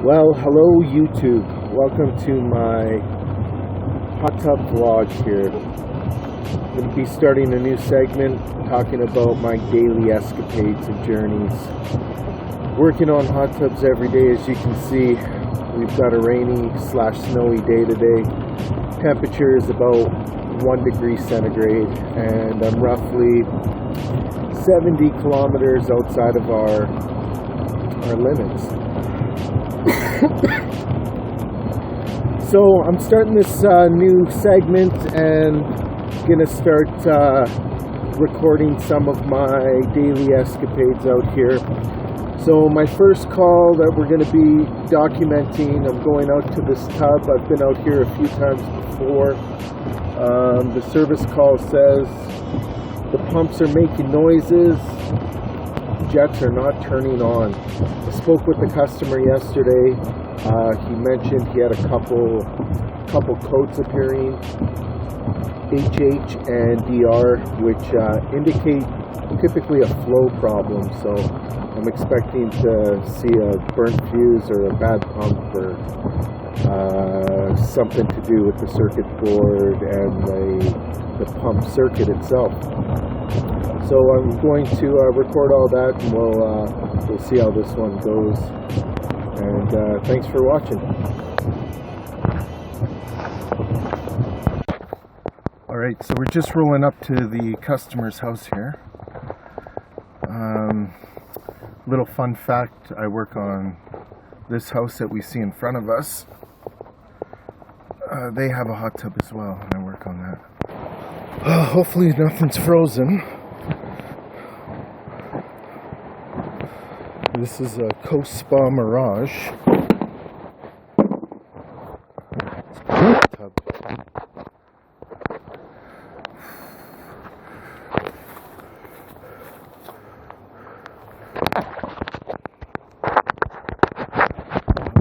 Well, hello YouTube. Welcome to my hot tub vlog here. I'm going to be starting a new segment talking about my daily escapades and journeys. Working on hot tubs every day, as you can see. We've got a rainy/snowy day today. Temperature is about 1 degree centigrade, and I'm roughly 70 kilometers outside of our limits. So I'm starting this new segment and gonna start recording some of my daily escapades out here. So my first call that we're going to be documenting, I'm going out to this tub. I've been out here a few times before. The service call says the pumps are making noises, jets are not turning on. I spoke with the customer yesterday. He mentioned he had a couple codes appearing, HH and DR, which indicate typically a flow problem. So I'm expecting to see a burnt fuse or a bad pump, or something to do with the circuit board and the pump circuit itself. So I'm going to record all that, and we'll see how this one goes. And thanks for watching. Alright, so we're just rolling up to the customer's house here. Little fun fact, I work on this house that we see in front of us. They have a hot tub as well, and I work on that. Hopefully nothing's frozen. This is a Coast Spa Mirage. It's a hot tub.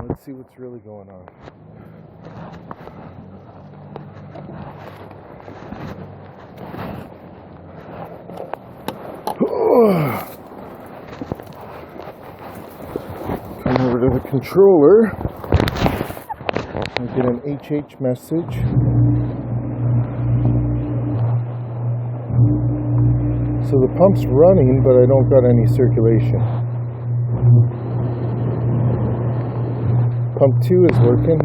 Let's see what's really going on. Come over to the controller. I get an HH message. So the pump's running, but I don't got any circulation. Pump 2 is working.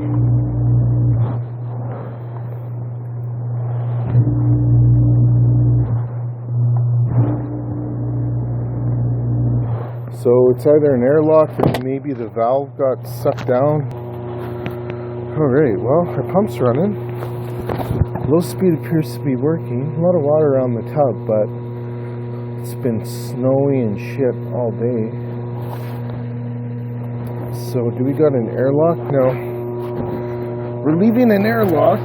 So it's either an airlock or maybe the valve got sucked down. Alright, well, our pump's running. Low speed appears to be working. A lot of water around the tub, but it's been snowy and shit all day. So do we got an airlock? No. Relieving an airlock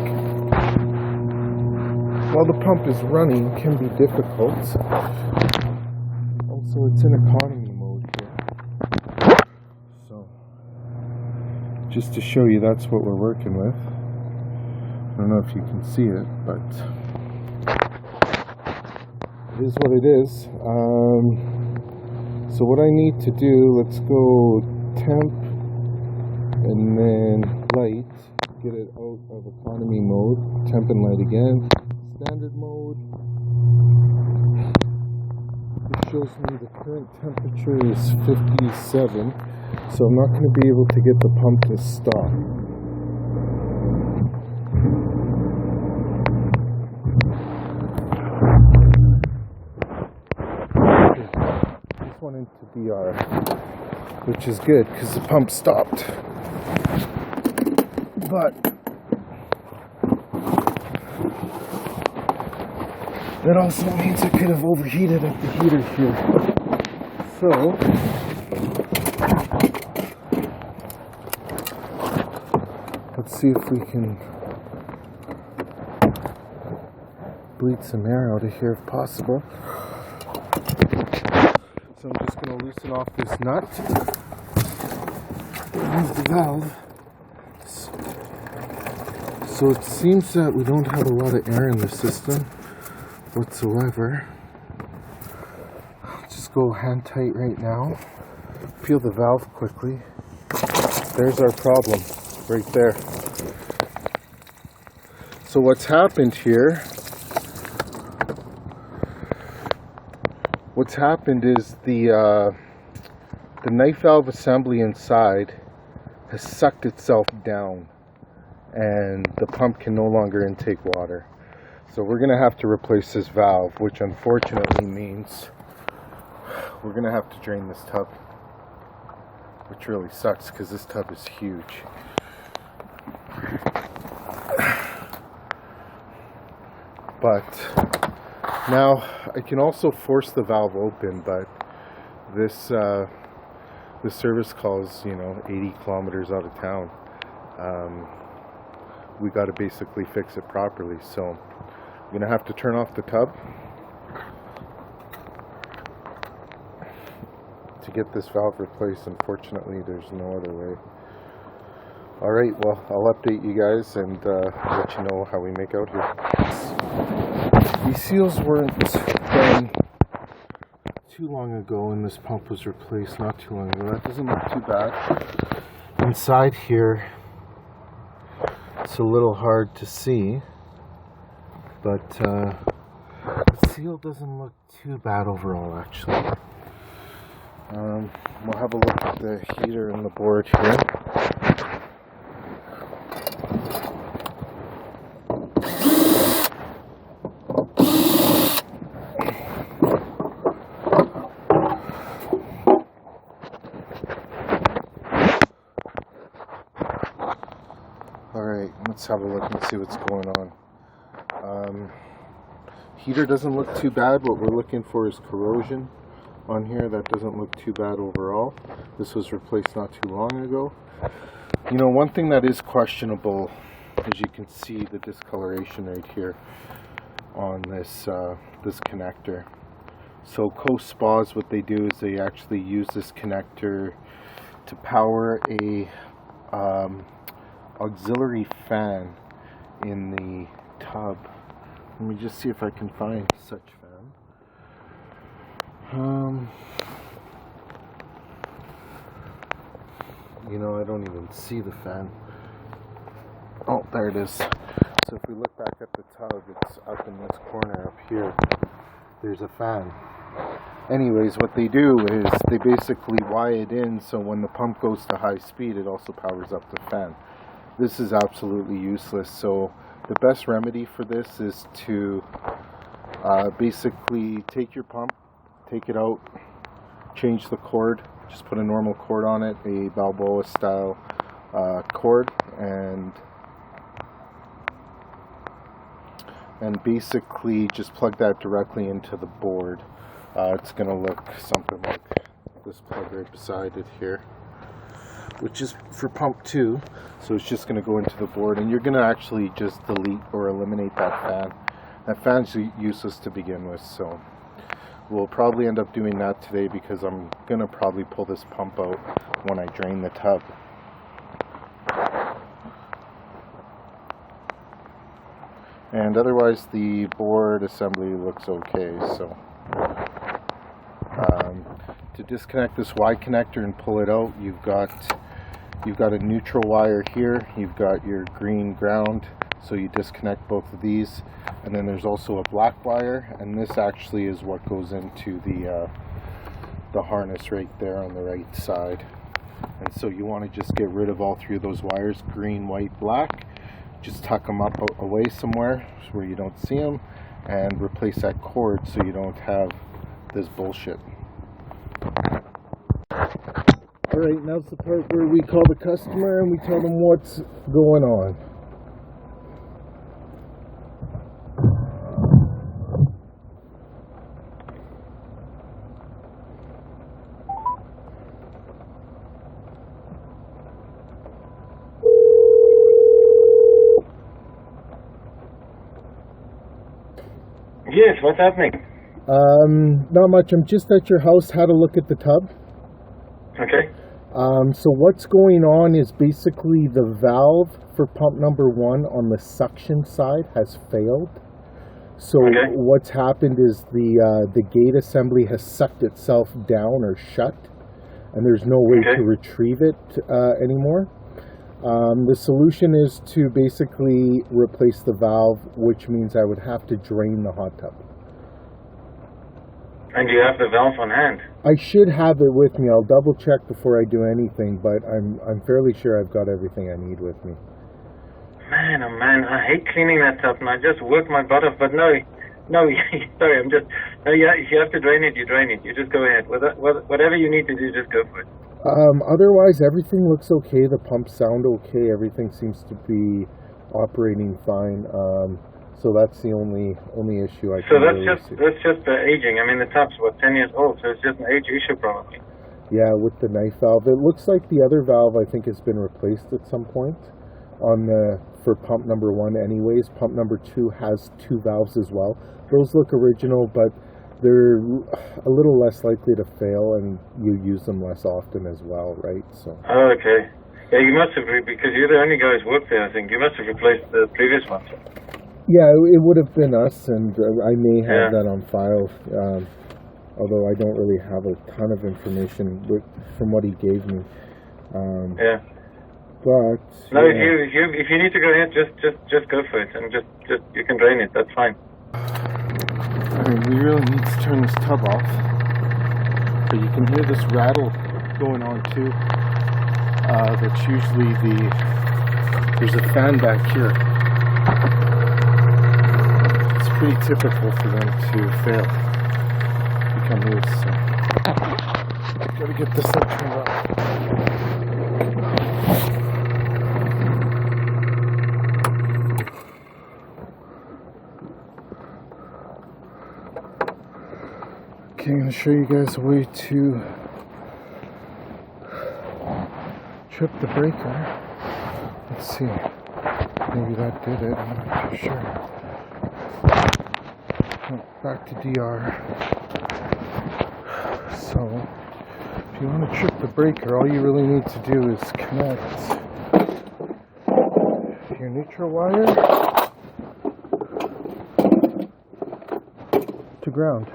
while the pump is running can be difficult. Also, it's in economy mode here. So, just to show you, that's what we're working with. I don't know if you can see it, but it is what it is. So what I need to do, let's go temp and then light, get it out of economy mode, temp and light again, standard mode. It shows me the current temperature is 57, so I'm not going to be able to get the pump to stop. This one into DR, which is good because the pump stopped. But that also means I could have overheated at the heater here. So let's see if we can bleed some air out of here if possible. So I'm just going to loosen off this nut, remove the valve. So it seems that we don't have a lot of air in the system whatsoever. I'll just go hand tight right now. Feel the valve quickly. There's our problem right there. So what's happened here, is the knife valve assembly inside has sucked itself down and the pump can no longer intake water. So we're going to have to replace this valve, which unfortunately means we're going to have to drain this tub, which really sucks because this tub is huge. But now I can also force the valve open, but this service calls, 80 kilometers out of town. We got to basically fix it properly. So I'm going to have to turn off the tub to get this valve replaced. Unfortunately, there's no other way. All right, well, I'll update you guys and let you know how we make out here. These seals weren't done too long ago when this pump was replaced, not too long ago. That doesn't look too bad. Inside here, it's a little hard to see, but the seal doesn't look too bad overall, actually. We'll have a look at the heater and the board here. Alright, let's have a look and see what's going on. Heater doesn't look too bad. What we're looking for is corrosion on here. That doesn't look too bad overall. This was replaced not too long ago. One thing that is questionable, as you can see the discoloration right here on this this connector. So Coast Spas, what they do is they actually use this connector to power a auxiliary fan in the tub. Let me just see if I can find such fan. I don't even see the fan. Oh, there it is. So if we look back at the tub, it's up in this corner up here. There's a fan. Anyways, what they do is they basically wire it in so when the pump goes to high speed, it also powers up the fan. This is absolutely useless. So the best remedy for this is to basically take your pump, take it out, change the cord, just put a normal cord on it, a Balboa style cord, and basically just plug that directly into the board. It's going to look something like this plug right beside it here, which is for pump 2. So it's just going to go into the board, and you're going to actually just delete or eliminate that fan. That fan's useless to begin with, so we'll probably end up doing that today because I'm going to probably pull this pump out when I drain the tub. And otherwise the board assembly looks okay. So to disconnect this Y connector and pull it out, you've got a neutral wire here, you've got your green ground, so you disconnect both of these, and then there's also a black wire, and this actually is what goes into the harness right there on the right side. And so you want to just get rid of all 3 of those wires, green, white, black. Just tuck them up away somewhere where you don't see them, and replace that cord so you don't have this bullshit. Alright, now's the part where we call the customer and we tell them what's going on. Yes, what's happening? Not much. I'm just at your house, had a look at the tub. Okay. So what's going on is basically the valve for pump number 1 on the suction side has failed. So what's happened is the gate assembly has sucked itself down or shut, and there's no way to retrieve it anymore. The solution is to basically replace the valve, which means I would have to drain the hot tub. And you have the valve on hand? I should have it with me. I'll double check before I do anything, but I'm fairly sure I've got everything I need with me. Man, oh man, I hate cleaning that tub, and I just work my butt off, but no, sorry, yeah, if you have to drain it, you drain it. You just go ahead. Whatever you need to do, just go for it. Otherwise, everything looks okay. The pumps sound okay. Everything seems to be operating fine. So that's the only issue I can really see. That's just the aging. I mean, the tub's 10 years old, so it's just an age issue probably. Yeah, with the knife valve. It looks like the other valve I think has been replaced at some point for pump number 1 anyways. Pump number 2 has 2 valves as well. Those look original, but they're a little less likely to fail, and you use them less often as well, right? So. Oh, okay. Yeah, you must have, because you're the only guy who's worked there, I think. You must have replaced the previous ones. Yeah, it would have been us, and I may have that on file, although I don't really have a ton of information from what he gave me. Yeah. But no, if you need to go ahead, just go for it, and just you can drain it. That's fine. I mean, we really need to turn this tub off, but you can hear this rattle going on too. That's usually there's a fan back here. Pretty typical for them to fail, become loose. So gotta get this up turned off. Okay, I'm gonna show you guys a way to trip the breaker. Let's see. Maybe that did it. I'm not too sure. Back to DR. So, if you want to trip the breaker, all you really need to do is connect your neutral wire to ground.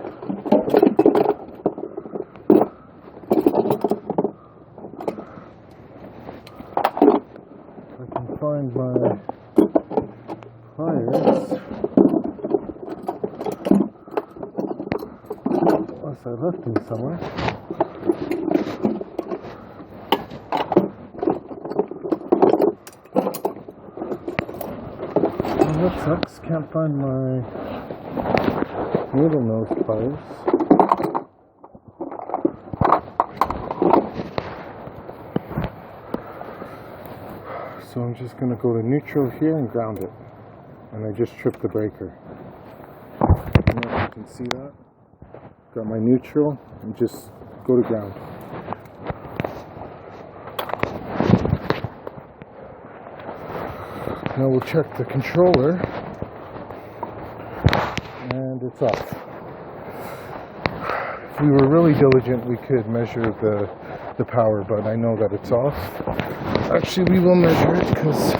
If I can find my pliers. I left them somewhere. Oh, that sucks. Can't find my needle nose pliers. So I'm just going to go to neutral here and ground it. And I just tripped the breaker. I don't know if you can see that. Got my neutral and just go to ground. Now we'll check the controller, and it's off. If we were really diligent, we could measure the power, but I know that it's off. Actually, we will measure it because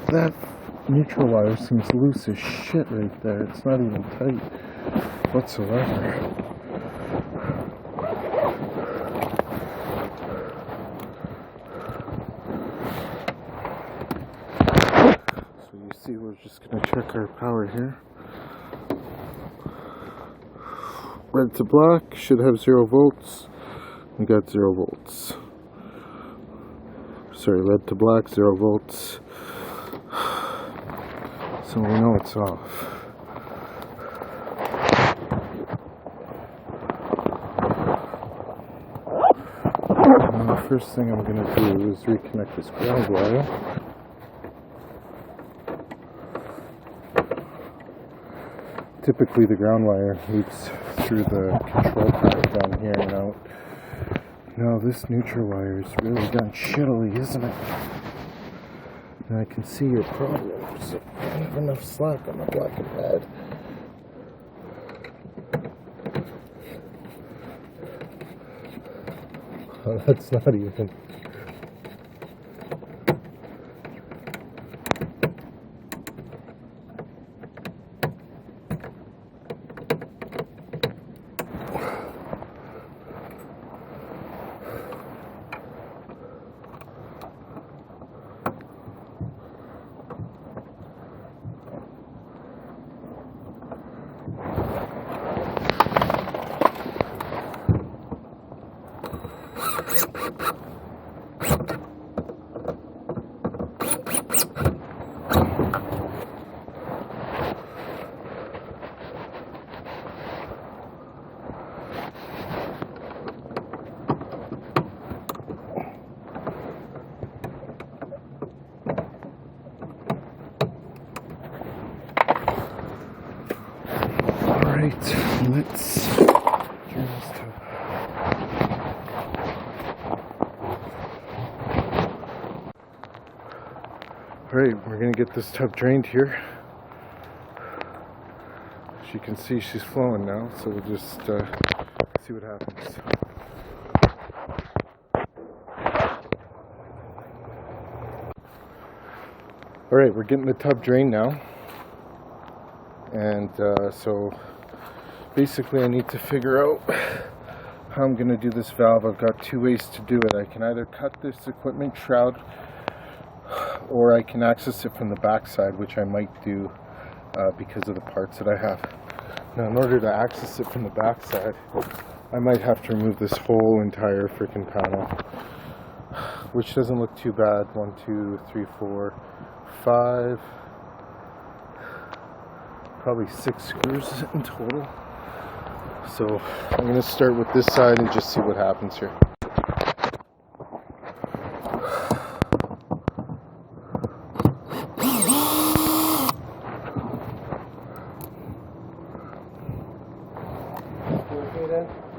that neutral wire seems loose as shit right there. It's not even tight whatsoever. So you see, we're just going to check our power here. Red to black, should have 0 volts. We got 0 volts. Sorry, red to black, 0 volts. So we know it's off. And the first thing I'm going to do is reconnect this ground wire. Typically the ground wire loops through the control panel down here and out. Now this neutral wire is really done shittily, isn't it? And I can see your problems. I don't have enough slack on my black and red. Oh, that's not even. let's turn this tub. Alright, we're going to get this tub drained here. As you can see, she's flowing now, so we'll just see what happens. Alright, we're getting the tub drained now. And so basically I need to figure out how I'm going to do this valve. I've got two ways to do it. I can either cut this equipment shroud, or I can access it from the back side, which I might do because of the parts that I have. Now, in order to access it from the back side, I might have to remove this whole entire freaking panel, which doesn't look too bad. 1, 2, 3, 4, 5, probably 6 screws in total. So I'm going to start with this side and just see what happens here.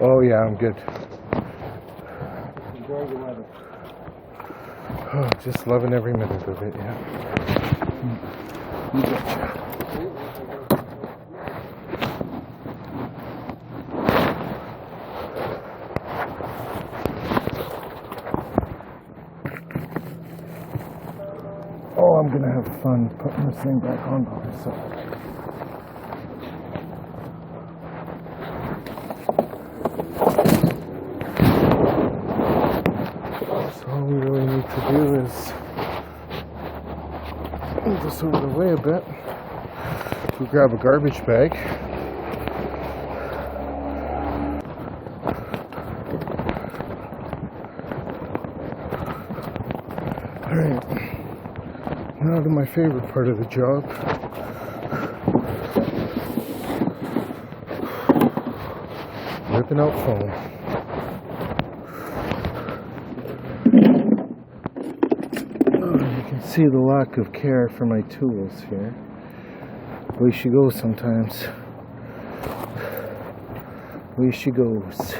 Oh yeah, I'm good. Enjoy the weather. Oh, just loving every minute of it, yeah. You betcha. Oh, I'm gonna have fun putting this thing back on by myself. All we really need to do is move this over the way a bit. We'll grab a garbage bag. Alright, now to my favorite part of the job. Ripping out foam. See the lack of care for my tools here. Way she goes sometimes. Way she goes.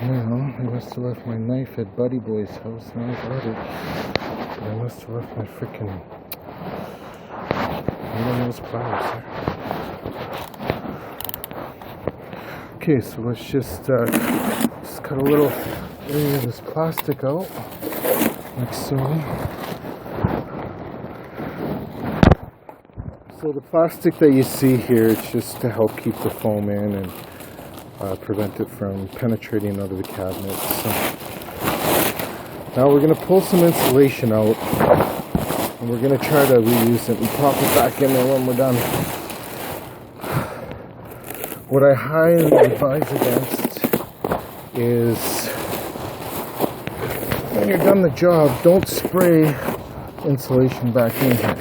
Well, I must have left my knife at Buddy Boy's house and I got it. But I must have left my freaking one of those pliers there. Okay, so let's just cut a little area of this plastic out, like so. So the plastic that you see here, it's just to help keep the foam in and prevent it from penetrating out of the cabinet. So now we're going to pull some insulation out and we're going to try to reuse it and pop it back in there when we're done. What I highly advise against is when you're done the job, don't spray insulation back in here.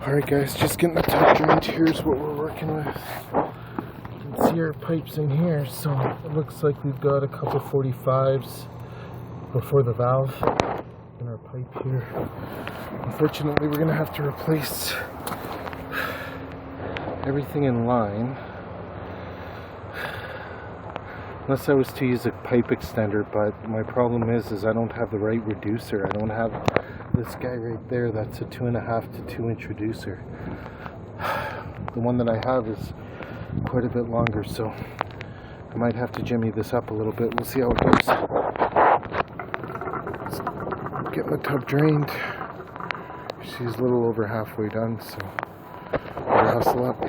Alright guys, just getting the tub drained. Here's what we're working with. You can see our pipes in here, so it looks like we've got a couple 45s before the valve in our pipe here. Unfortunately, we're going to have to replace everything in line. Unless I was to use a pipe extender, but my problem is I don't have the right reducer. I don't have this guy right there. That's a 2.5 to 2 inch reducer. The one that I have is quite a bit longer, so I might have to jimmy this up a little bit. We'll see how it goes. Let's get my tub drained. She's a little over halfway done, so better hustle up.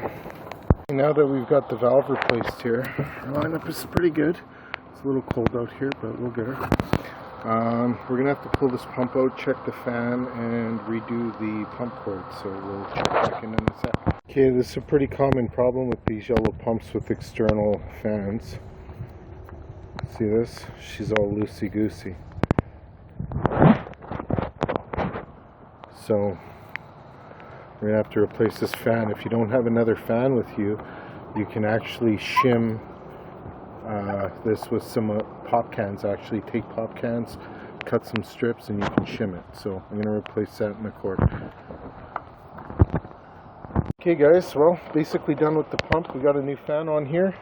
Now that we've got the valve replaced here, our lineup is pretty good. It's a little cold out here, but we'll get her. We're going to have to pull this pump out, check the fan, and redo the pump cord, so we'll check back in a sec. Okay, this is a pretty common problem with these yellow pumps with external fans. See this? She's all loosey-goosey. So we're going to have to replace this fan. If you don't have another fan with you, you can actually shim this with some pop cans. Actually, take pop cans, cut some strips, and you can shim it. So I'm going to replace that in the cord. Okay guys, well, basically done with the pump. We got a new fan on here.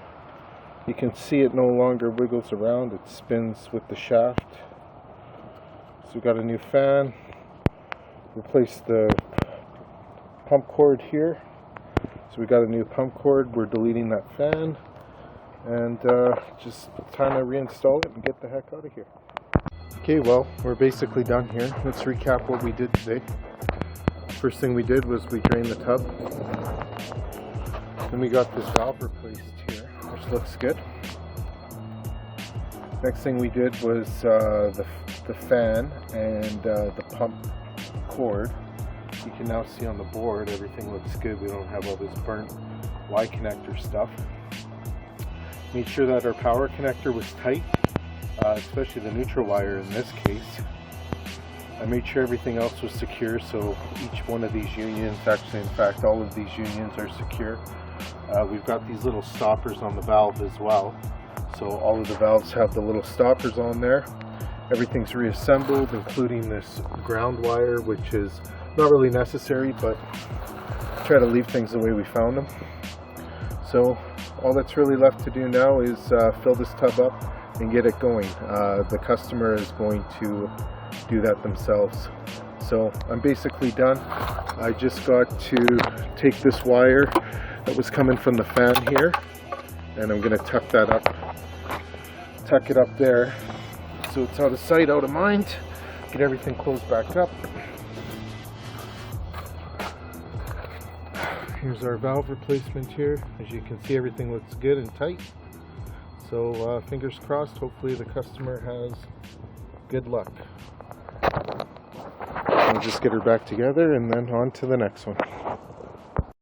You can see it no longer wiggles around, it spins with the shaft. So we got a new fan. Replaced the pump cord here. So we got a new pump cord. We're deleting that fan. And just time to reinstall it and get the heck out of here. Okay, well, we're basically done here. Let's recap what we did today. First thing we did was we drained the tub. Then we got this valve replaced here, which looks good. Next thing we did was the fan and the pump cord. You can now see on the board everything looks good. We don't have all this burnt Y connector stuff. Made sure that our power connector was tight, especially the neutral wire in this case. I made sure everything else was secure, so each one of these unions, actually in fact all of these unions are secure. We've got these little stoppers on the valve as well, so all of the valves have the little stoppers on there. Everything's reassembled, including this ground wire, which is not really necessary, but try to leave things the way we found them. So all that's really left to do now is fill this tub up and get it going. The customer is going to do that themselves. So I'm basically done. I just got to take this wire that was coming from the fan here, and I'm going to tuck it up there so it's out of sight, out of mind. Get everything closed back up. Here's our valve replacement here. As you can see, everything looks good and tight. So fingers crossed, hopefully the customer has good luck. We'll just get her back together and then on to the next one.